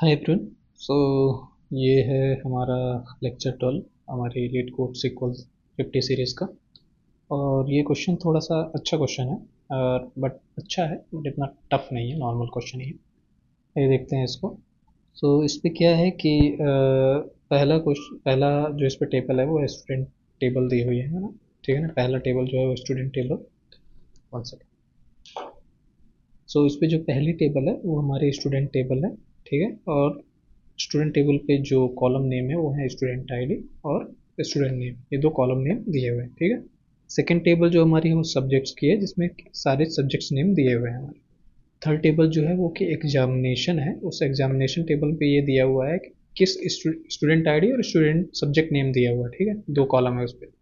Hi everyone. सो ये है हमारा लेक्चर 12 हमारी लीड कोड सीक्वल 50 सीरीज़ का। और ये क्वेश्चन थोड़ा सा अच्छा क्वेश्चन है, बट अच्छा है, बट इतना टफ नहीं है, नॉर्मल क्वेश्चन ही है। ये देखते हैं इसको। सो इस पे क्या है कि पहला जो इस पे टेबल है वो स्टूडेंट टेबल दी हुई है ना। ठीक है ना, पहला टेबल जो है वो student table. One second. So इस पे जो पहली टेबल है वो हमारी स्टूडेंट टेबल है। ठीक है। और स्टूडेंट टेबल पे जो कॉलम नेम है वो है स्टूडेंट आईडी और स्टूडेंट नेम, ये दो कॉलम नेम दिए हुए हैं। ठीक है। सेकंड टेबल जो हमारी है वो सब्जेक्ट्स की है, जिसमें सारे सब्जेक्ट्स नेम दिए हुए हैं हमारे। थर्ड टेबल जो है वो कि एग्जामिनेशन है, उस एग्जामिनेशन टेबल पे ये दिया हुआ है कि किस स्टूडेंट आईडी और स्टूडेंट सब्जेक्ट नेम दिया हुआ है। ठीक है, दो कॉलम है उस पर।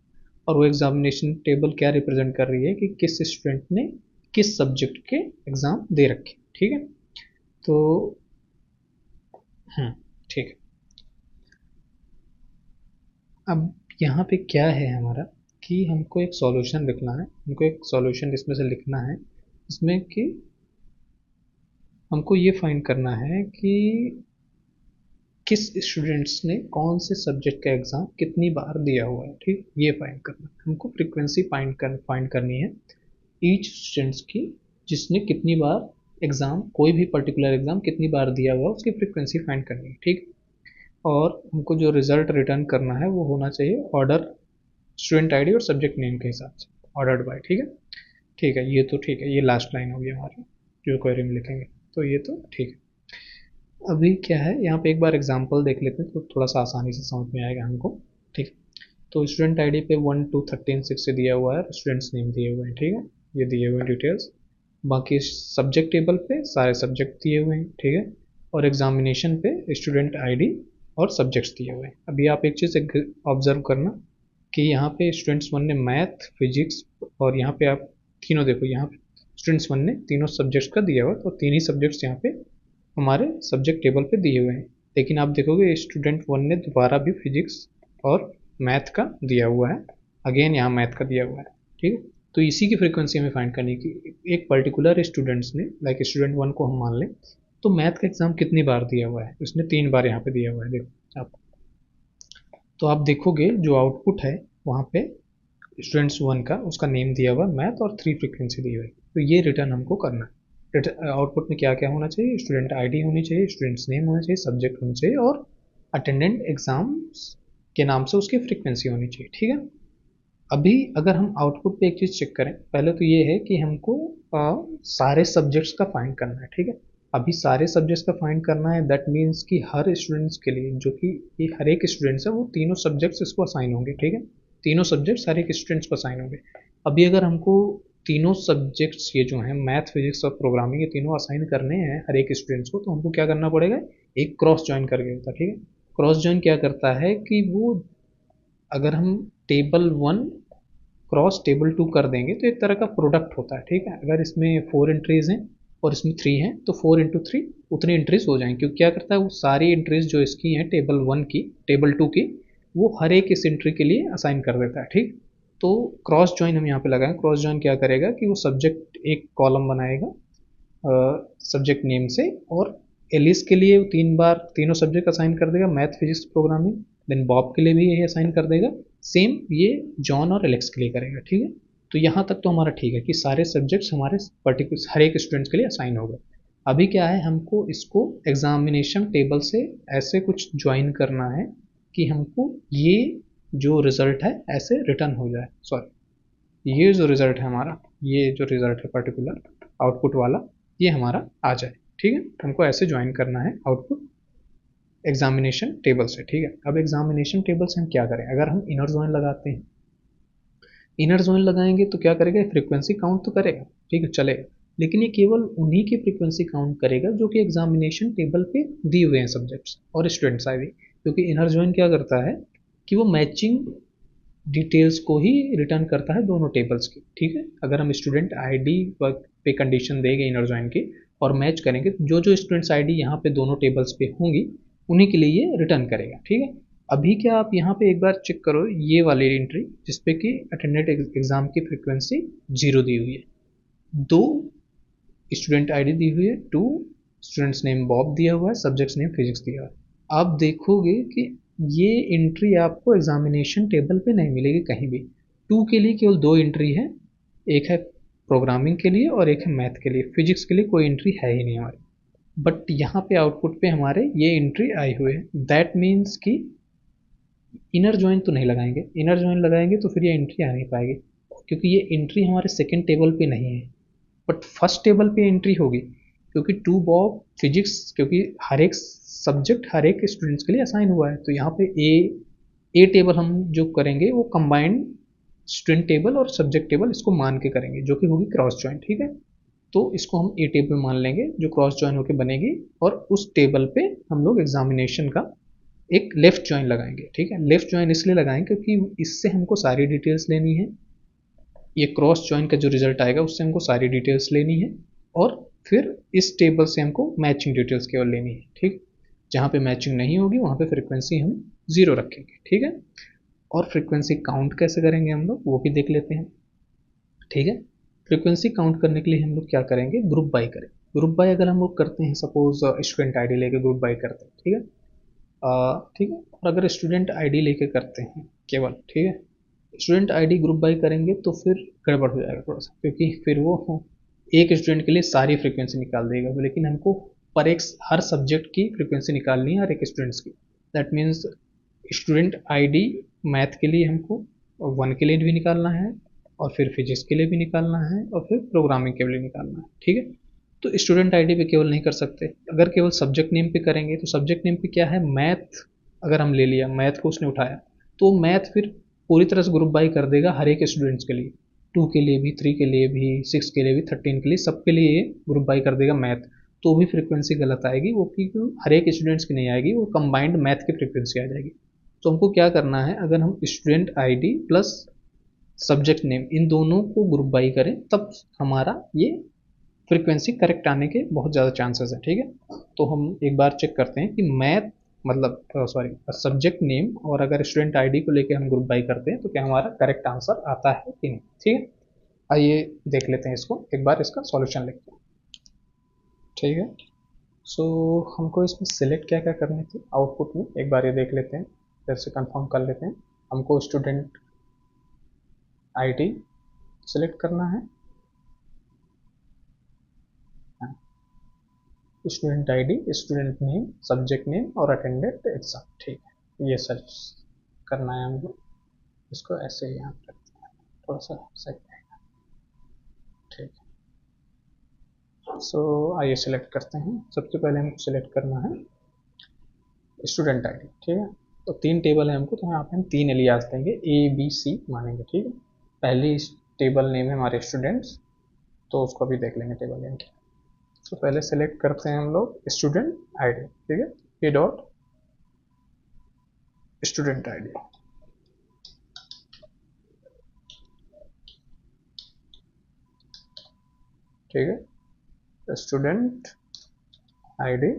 और वो एग्जामिनेशन टेबल क्या रिप्रेजेंट कर रही है कि किस स्टूडेंट ने किस सब्जेक्ट के एग्जाम दे रखे। ठीक है। तो ठीक है। अब यहाँ पे क्या है हमारा कि हमको एक सॉल्यूशन लिखना है, हमको एक सॉल्यूशन इसमें से लिखना है, इसमें कि हमको ये फाइंड करना है कि किस स्टूडेंट्स ने कौन से सब्जेक्ट का एग्ज़ाम कितनी बार दिया हुआ है। ठीक, ये फाइंड करना है हमको। फ्रीक्वेंसी फाइंड करनी है ईच स्टूडेंट्स की, जिसने कितनी बार एग्ज़ाम, कोई भी पर्टिकुलर एग्ज़ाम कितनी बार दिया हुआ है, उसकी फ्रीक्वेंसी फाइंड करनी है। ठीक। और हमको जो रिजल्ट रिटर्न करना है वो होना चाहिए ऑर्डर स्टूडेंट आईडी और सब्जेक्ट नेम के हिसाब से, ऑर्डर्ड बाय। ठीक है। ठीक है, ये तो ठीक है, ये लास्ट लाइन होगी हमारी जो क्वेरी में लिखेंगे। तो ये तो ठीक है। अभी क्या है, यहाँ पे एक बार एग्जांपल देख लेते हैं तो थोड़ा सा आसानी से समझ में आएगा हमको। ठीक है। तो स्टूडेंट आईडी पे 1 2 13 6 से दिया हुआ है, स्टूडेंट्स नेम दिए हुए हैं। ठीक है, ये दिए हुए हैं डिटेल्स। बाकी सब्जेक्ट टेबल पे सारे सब्जेक्ट दिए हुए हैं। ठीक है। और एग्जामिनेशन पे स्टूडेंट आईडी और सब्जेक्ट्स दिए हुए हैं। अभी आप एक चीज़ ऑब्जर्व करना कि यहाँ पे स्टूडेंट्स वन ने मैथ, फिजिक्स, और यहाँ पे आप तीनों देखो, यहाँ पे स्टूडेंट्स वन ने तीनों सब्जेक्ट्स का दिया हुआ है, तो तीन ही सब्जेक्ट्स यहाँ पे हमारे सब्जेक्ट टेबल पे दिए हुए हैं। लेकिन आप देखोगे स्टूडेंट वन ने दोबारा भी फिजिक्स और मैथ का दिया हुआ है, अगेन यहाँ मैथ का दिया हुआ है। ठीक है। तो इसी की फ्रीक्वेंसी हमें फाइंड करनी की, एक पर्टिकुलर स्टूडेंट्स ने, लाइक स्टूडेंट वन को हम मान लें, तो मैथ का एग्जाम कितनी बार दिया हुआ है, उसने 3 बार यहाँ पे दिया हुआ है। देखो आप, तो आप देखोगे जो आउटपुट है वहाँ पे स्टूडेंट्स वन का, उसका नेम दिया हुआ मैथ और 3 फ्रीक्वेंसी दी हुई। तो ये रिटर्न हमको करना है। आउटपुट में क्या क्या होना चाहिए, स्टूडेंट आईडी होनी चाहिए, स्टूडेंट्स नेम होना चाहिए, सब्जेक्ट होना चाहिए, और अटेंडेंट एग्जाम्स के नाम से उसकी फ्रीक्वेंसी होनी चाहिए। ठीक है। अभी अगर हम आउटपुट पे एक चीज़ चेक करें, पहले तो ये है कि हमको सारे सब्जेक्ट्स का फाइंड करना है। ठीक है। अभी सारे सब्जेक्ट्स का फाइंड करना है, दैट मीन्स कि हर स्टूडेंट्स के लिए, जो कि हर एक स्टूडेंट्स है, वो तीनों सब्जेक्ट्स इसको असाइन होंगे। ठीक है। तीनों सब्जेक्ट्स हर एक स्टूडेंट्स को असाइन होंगे। अभी अगर हमको तीनों सब्जेक्ट्स ये जो हैं मैथ, फिजिक्स और प्रोग्रामिंग, ये तीनों असाइन करने हैं हर एक स्टूडेंट्स को, तो हमको क्या करना पड़ेगा, एक क्रॉस ज्वाइन करके होता है। ठीक है। क्रॉस ज्वाइन क्या करता है कि वो, अगर हम table one cross table two कर देंगे तो एक तरह का प्रोडक्ट होता है। ठीक है। अगर इसमें 4 एंट्रीज हैं और इसमें 3 हैं, तो 4 इंटू 3 उतनी एंट्रीज हो जाएंगी, क्योंकि क्या करता है वो सारी एंट्रीज जो इसकी हैं टेबल वन की, टेबल टू की, वो हर एक इस एंट्री के लिए असाइन कर देता है। ठीक। तो क्रॉस ज्वाइन हम यहाँ पे लगाएं। क्रॉस ज्वाइन क्या करेगा कि वो सब्जेक्ट एक कॉलम बनाएगा सब्जेक्ट नेम से, और एलिस के लिए 3 बार तीनों सब्जेक्ट असाइन कर देगा, math, physics, programming. Then Bob के लिए भी यही असाइन कर देगा, सेम ये जॉन और एलेक्स के लिए करेगा। ठीक है। तो यहाँ तक तो हमारा ठीक है कि सारे सब्जेक्ट्स हमारे पर्टिकुलर हर एक स्टूडेंट्स के लिए असाइन हो गए। अभी क्या है, हमको इसको एग्जामिनेशन टेबल से ऐसे कुछ ज्वाइन करना है कि हमको ये जो रिजल्ट है ऐसे रिटर्न हो जाए, सॉरी, ये जो रिजल्ट है हमारा, ये जो रिजल्ट है पर्टिकुलर आउटपुट वाला, ये हमारा आ जाए। ठीक है। हमको ऐसे ज्वाइन करना है आउटपुट एग्जामिनेशन टेबल से। ठीक है। अब एग्जामिनेशन टेबल से हम क्या करें, अगर हम इनर ज्वाइन लगाते हैं, इनर ज्वाइन लगाएंगे तो क्या करेगा, फ्रीक्वेंसी काउंट तो करेगा, ठीक है, चलेगा, लेकिन ये केवल उन्हीं की फ्रीक्वेंसी काउंट करेगा जो कि एग्जामिनेशन टेबल पे दिए हुए हैं सब्जेक्ट्स और स्टूडेंट्स आईडी। क्योंकि इनर ज्वाइन क्या करता है कि वो मैचिंग डिटेल्स को ही रिटर्न करता है दोनों टेबल्स की। ठीक है। अगर हम स्टूडेंट आईडी पे कंडीशन देंगे इनर ज्वाइन की और मैच करेंगे, तो जो जो स्टूडेंट्स आईडी यहाँ पे दोनों टेबल्स पे होंगी उन्हीं के लिए ये रिटर्न करेगा। ठीक है। अभी क्या आप यहाँ पे एक बार चेक करो ये वाली एंट्री, जिसपे कि अटेंडेंट एग्जाम की फ्रीक्वेंसी 0 दी हुई है, 2 स्टूडेंट आईडी दी हुई है, 2 स्टूडेंट्स नेम बॉब दिया हुआ है, सब्जेक्ट्स नेम फिजिक्स दिया हुआ है। आप देखोगे कि ये एंट्री आपको एग्जामिनेशन टेबल पे नहीं मिलेगी कहीं भी। 2 के लिए केवल 2 एंट्री है, एक है प्रोग्रामिंग के लिए और एक है मैथ के लिए। फिजिक्स के लिए कोई एंट्री है ही नहीं हमारी, बट यहाँ पे आउटपुट पे हमारे ये एंट्री आई हुई है। दैट मीन्स कि इनर जॉइन तो नहीं लगाएंगे, इनर जॉइन लगाएंगे तो फिर ये एंट्री आ नहीं पाएगी, क्योंकि ये एंट्री हमारे सेकेंड टेबल पे नहीं है, बट फर्स्ट टेबल पे एंट्री होगी, क्योंकि टू बॉब फिजिक्स, क्योंकि हर एक सब्जेक्ट हर एक स्टूडेंट्स के लिए असाइन हुआ है, तो यहाँ पे ए टेबल हम जो करेंगे वो कंबाइंड स्टूडेंट टेबल और सब्जेक्ट टेबल इसको मान के करेंगे, जो कि होगी क्रॉस जॉइन। ठीक है, तो इसको हम ए टेबल मान लेंगे जो क्रॉस जॉइन होकर बनेगी, और उस टेबल पे हम लोग एग्जामिनेशन का एक लेफ्ट जॉइन लगाएंगे। ठीक है, लेफ्ट जॉइन इसलिए लगाएंगे क्योंकि इससे हमको सारी डिटेल्स लेनी है, ये क्रॉस जॉइन का जो रिजल्ट आएगा उससे हमको सारी डिटेल्स लेनी है, और फिर इस टेबल से हमको मैचिंग डिटेल्स केवल लेनी है। ठीक, जहाँ पे मैचिंग नहीं होगी वहाँ पे फ्रीक्वेंसी हम 0 रखेंगे। ठीक है, और फ्रीक्वेंसी काउंट कैसे करेंगे हम लोग वो भी देख लेते हैं। ठीक है, फ्रीक्वेंसी काउंट करने के लिए हम लोग क्या करेंगे, ग्रुप बाय करें। ग्रुप बाय अगर हम लोग करते हैं, सपोज स्टूडेंट आईडी लेके ग्रुप बाय करते हैं, ठीक है, ठीक है, और अगर स्टूडेंट आईडी लेके करते हैं केवल, ठीक है, स्टूडेंट आईडी ग्रुप बाय करेंगे तो फिर गड़बड़ हो जाएगा थोड़ा सा, क्योंकि फिर वो एक स्टूडेंट के लिए सारी फ्रीक्वेंसी निकाल देगा, लेकिन हमको पर एक हर सब्जेक्ट की फ्रीक्वेंसी निकालनी है, हर एक स्टूडेंट्स की। That means student ID math के लिए हमको 1 के लिए भी निकालना है, और फिर फिजिक्स के लिए भी निकालना है, और फिर प्रोग्रामिंग के लिए निकालना है। ठीक है, तो स्टूडेंट आईडी पे केवल नहीं कर सकते, अगर केवल सब्जेक्ट नेम पे करेंगे तो सब्जेक्ट नेम पे क्या है, मैथ अगर हम ले लिया, मैथ को उसने उठाया, तो मैथ फिर पूरी तरह से ग्रुप बाई कर देगा हर एक स्टूडेंट्स के लिए, 2 के लिए भी, 3 के लिए भी, 6 के लिए भी, 13 के लिए, सबके लिए ये ग्रुप बाई कर देगा मैथ। तो भी फ्रीक्वेंसी गलत आएगी, वो क्योंकि हर एक स्टूडेंट्स की नहीं आएगी, वो कंबाइंड मैथ की फ्रीक्वेंसी आ जाएगी। तो हमको क्या करना है, अगर हम student ID plus subject name in दोनों को ग्रुप बाई करें, तब हमारा ये फ्रीक्वेंसी करेक्ट आने के बहुत ज़्यादा चांसेस है। ठीक है, तो हम एक बार चेक करते हैं कि मैथ मतलब सॉरी सब्जेक्ट नेम और अगर स्टूडेंट आईडी को लेके हम ग्रुप बाई करते हैं तो क्या हमारा करेक्ट आंसर आता है कि नहीं। ठीक है, आइए देख लेते हैं इसको, एक बार इसका सॉल्यूशन लिखते हैं। ठीक है, सो हमको इसमें सिलेक्ट क्या क्या करनी थी आउटपुट में, एक बार ये देख लेते हैं, फिर से कंफर्म कर लेते हैं। हमको स्टूडेंट आईडी सिलेक्ट करना है, student ID, student name, subject name और अटेंडेड एग्जाम। ठीक है, ये सर्च करना है हमको, इसको ऐसे ही यहाँ रखते हैं, थोड़ा सा सही रहेगा। ठीक है, सो आइए सिलेक्ट करते हैं। सबसे पहले हमको सिलेक्ट करना है स्टूडेंट आईडी। ठीक है, तो 3 टेबल है हमको, तो यहाँ पे हम 3 एलियास देंगे, A B C मानेंगे। ठीक है, पहली टेबल नेम है हमारे स्टूडेंट्स, तो उसको भी देख लेंगे टेबल नेम क्या। तो पहले सेलेक्ट करते हैं हम लोग स्टूडेंट आईडी। ठीक है, ए डॉट स्टूडेंट आईडी। ठीक है, स्टूडेंट आईडी,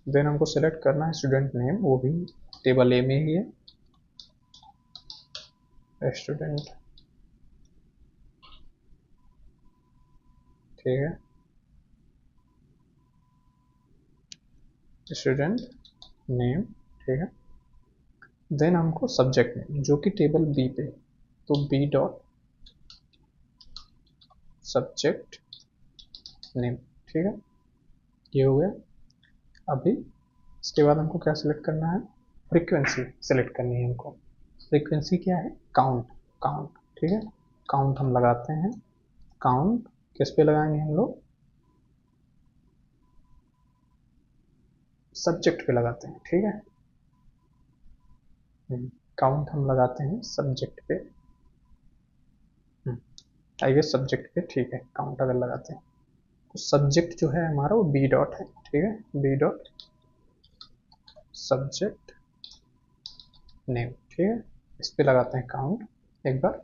देन हमको सेलेक्ट करना है स्टूडेंट नेम, वो भी टेबल ए में ही है, स्टूडेंट। ठीक है, स्टूडेंट नेम। ठीक है, देन हमको सब्जेक्ट नेम जो कि टेबल बी पे, तो बी डॉट सब्जेक्ट नेम। ठीक है, ये हो गया। अभी इसके बाद हमको क्या सिलेक्ट करना है, फ्रीक्वेंसी सिलेक्ट करनी है हमको। फ्रीक्वेंसी क्या है, काउंट। काउंट, ठीक है, काउंट हम लगाते हैं। काउंट किस पे लगाएंगे हम लोग, सब्जेक्ट पे लगाते हैं। ठीक है, काउंट हम लगाते हैं सब्जेक्ट पे, आई गेस सब्जेक्ट पे। ठीक है, काउंट अगर लगाते हैं तो सब्जेक्ट जो है हमारा वो बी डॉट है। ठीक है, बी डॉट सब्जेक्ट नेम। ठीक है, इस पे लगाते हैं काउंट एक बार,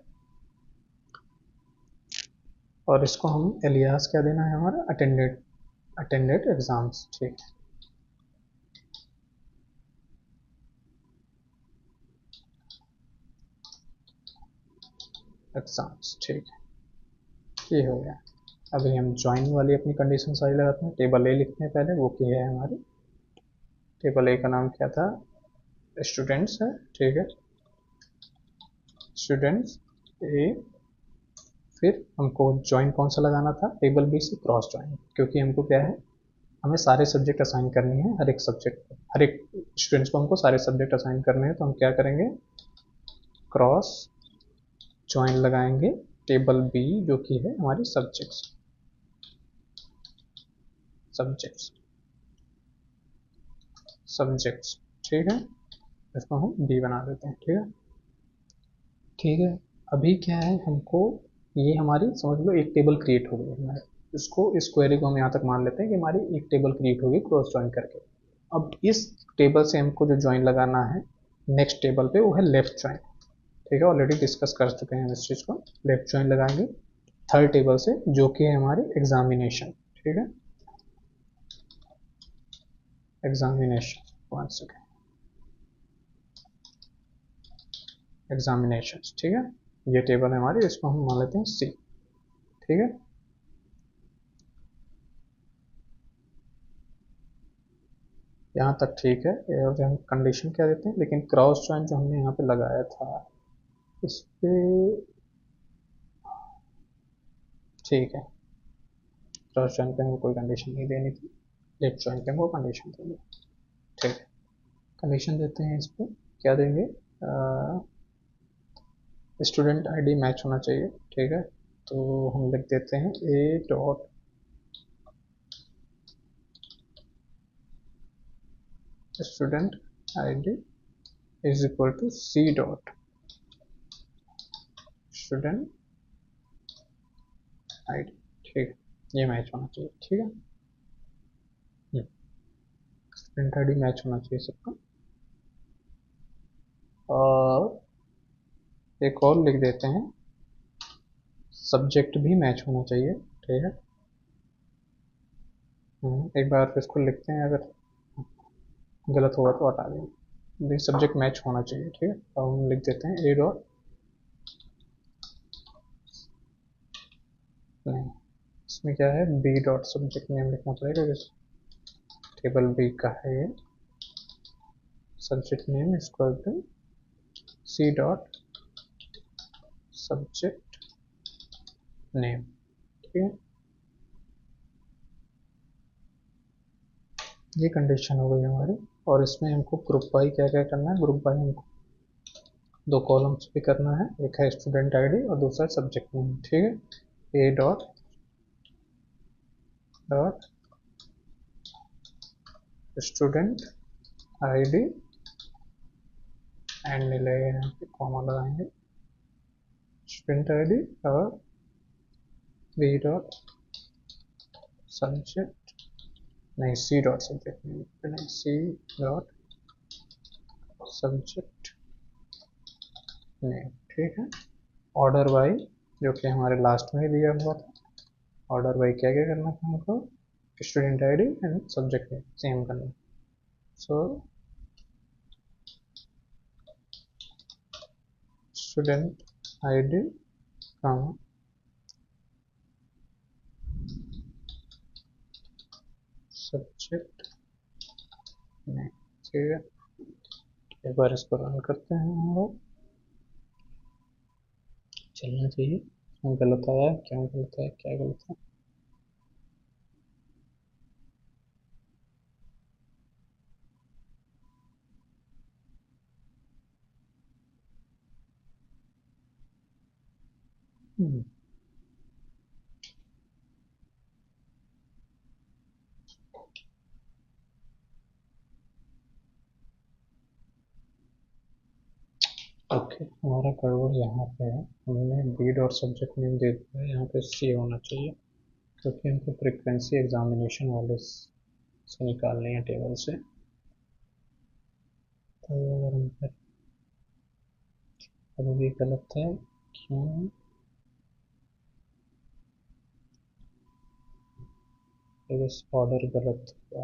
और इसको हम एलियास क्या देना है हमारा, अटेंडेड, अटेंडेड एग्जाम्स। ठीक है, एग्जाम्स। ठीक है, ये हो गया। अभी हम ज्वाइन वाली अपनी कंडीशन सारी लगाते हैं। टेबल ए लिखते हैं पहले, वो क्या है हमारी, टेबल ए का नाम क्या था, स्टूडेंट्स है, ठीक है, स्टूडेंट्स ए। फिर हमको ज्वाइन कौन सा लगाना था, टेबल बी से क्रॉस ज्वाइन, क्योंकि हमको क्या है, हमें सारे सब्जेक्ट असाइन करनी है, हर एक सब्जेक्ट को, हर एक स्टूडेंट्स को हमको सारे सब्जेक्ट असाइन करने हैं, तो हम क्या करेंगे, क्रॉस ज्वाइन लगाएंगे टेबल बी जो कि है हमारी सब्जेक्ट्स, सब्जेक्ट्स, सब्जेक्ट्स, ठीक है, इसको हम बी बना देते हैं, ठीक है, ठीक है। अभी क्या है हमको, ये हमारी समझ लो एक टेबल क्रिएट हो गई हमारे, इसको, इस क्वेरी को हम यहाँ तक मान लेते हैं कि हमारी एक टेबल क्रिएट होगी क्रॉस ज्वाइन करके। अब इस टेबल से हमको जो ज्वाइन लगाना है नेक्स्ट टेबल पे, वो है लेफ्ट ज्वाइन, ठीक है, ऑलरेडी डिस्कस कर चुके हैं इस चीज़ को। लेफ्ट ज्वाइन लगाएंगे थर्ड टेबल से जो कि है हमारी एग्जामिनेशन, ठीक है, एग्जामिनेशन, वन सेकेंड, एग्जामिनेशन, ठीक है, ये टेबल है हमारी, इसको हम मान लेते हैं सी, ठीक है। यहाँ तक ठीक है, और हम कंडीशन क्या देते हैं, लेकिन क्रॉस ज्वाइन जो हमने यहाँ पे लगाया था इस पे, ठीक है, क्रॉस ज्वाइन पे हमको कोई कंडीशन नहीं देनी थी, लेफ्ट ज्वाइन पे हमको कंडीशन देनी, ठीक है, कंडीशन देते हैं इस पे, क्या देंगे, स्टूडेंट आईडी मैच होना चाहिए, ठीक है, तो हम लिख देते हैं a dot student ID is equal to c dot student ID, ठीक है, ये मैच होना चाहिए, ठीक है, स्टूडेंट आईडी मैच होना चाहिए सबका। और एक और लिख देते हैं, सब्जेक्ट भी मैच होना चाहिए, ठीक है, एक बार इसको लिखते हैं, अगर गलत होगा तो हटा देंगे, सब्जेक्ट मैच होना चाहिए, ठीक है, अब हम लिख देते हैं ए डॉट, नहीं, इसमें क्या है, बी डॉट सब्जेक्ट नेम लिखना पड़ेगा, टेबल बी का है ये, subject name equal to c dot subject name, ठीक है, ये कंडीशन हो गई हमारी। और इसमें हमको ग्रुप बाई क्या क्या करना है, ग्रुप बाई हमको दो कॉलम्स पे करना है, एक है स्टूडेंट आईडी और दूसरा है सब्जेक्ट नेम, ठीक है, ए dot dot student ID and मिलेगा, यहाँ पे कॉमा लगाएंगे, स्टूडेंट आईडी और बी डॉट सब्जेक्ट, नहीं सी डॉट सब्जेक्ट नहीं, सी डॉट सब्जेक्ट नेम, ठीक है। ऑर्डर बाई जो कि हमारे लास्ट में दिया हुआ था, ऑर्डर बाई क्या क्या करना था हमको, student ID and subject name same करना, so student ID comma subject name, ठीक है, एक बार इसको रन करते हैं हम लोग, चलना चाहिए, क्यों गलत आया, क्यों गलत है, क्या गलत है, ओके, हमारा गड़बड़ यहाँ पे है, हमने बी डॉट सब्जेक्ट नेम दे दिया है, यहाँ पे सी होना चाहिए, क्योंकि हमको फ्रिक्वेंसी एग्जामिनेशन वाले से निकालनी है टेबल से, तो अगर हम अभी भी गलत है, क्यों, बस ऑर्डर गलत हुआ,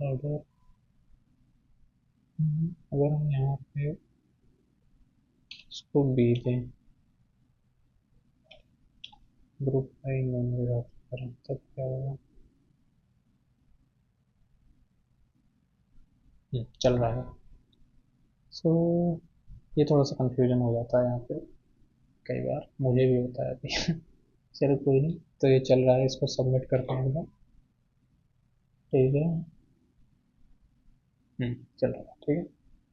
ऑर्डर, अगर हम यहाँ पे इसको बी दें, ग्रुप बाई नॉन करें तब क्या होगा? चल रहा है। सो ये थोड़ा सा कंफ्यूजन हो जाता है यहाँ पे, कई बार मुझे भी होता है अभी। चलो कोई नहीं, तो ये चल रहा है, इसको सबमिट करते हैं एक बार। ठीक है। चल रहा है, ठीक है।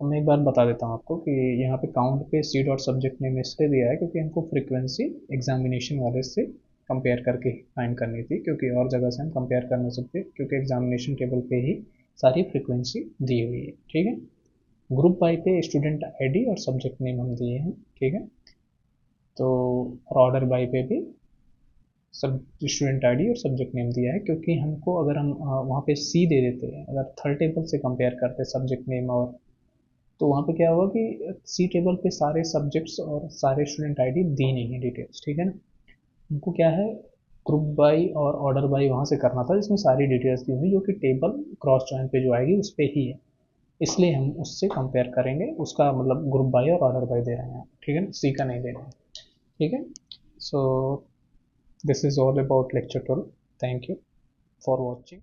अब मैं एक बार बता देता हूँ आपको कि यहाँ पे काउंट पे सी डॉट सब्जेक्ट नेम इसलिए दिया है क्योंकि हमको फ्रीक्वेंसी एग्जामिनेशन वाले से कंपेयर करके फाइंड करनी थी, क्योंकि और जगह से हम कंपेयर कर नहीं सकते क्योंकि एग्जामिनेशन टेबल पे ही सारी फ्रीक्वेंसी दी हुई है। ठीक है। ग्रुप वाई पे स्टूडेंट आईडी और सब्जेक्ट नेम हम दिए हैं। ठीक है। तो ऑर्डर बाई पे भी सब स्टूडेंट आईडी और सब्जेक्ट नेम दिया है, क्योंकि हमको अगर हम वहाँ पे सी दे देते हैं, अगर थर्ड टेबल से कंपेयर करते सब्जेक्ट नेम और, तो वहाँ पे क्या होगा कि सी टेबल पे सारे सब्जेक्ट्स और सारे स्टूडेंट आईडी दी नहीं है डिटेल्स। ठीक है ना। हमको क्या है, ग्रुप बाई और ऑर्डर बाई वहाँ से करना था जिसमें सारी डिटेल्स दी हुई जो कि टेबल क्रॉस जॉइन पे जो आएगी उस पर ही है, इसलिए हम उससे कंपेयर करेंगे, उसका मतलब ग्रुप बाई और ऑर्डर बाई दे रहे हैं। ठीक है ना, सी का नहीं दे रहे हैं। ठीक है। So this is all about lecture 12। Thank you for watching.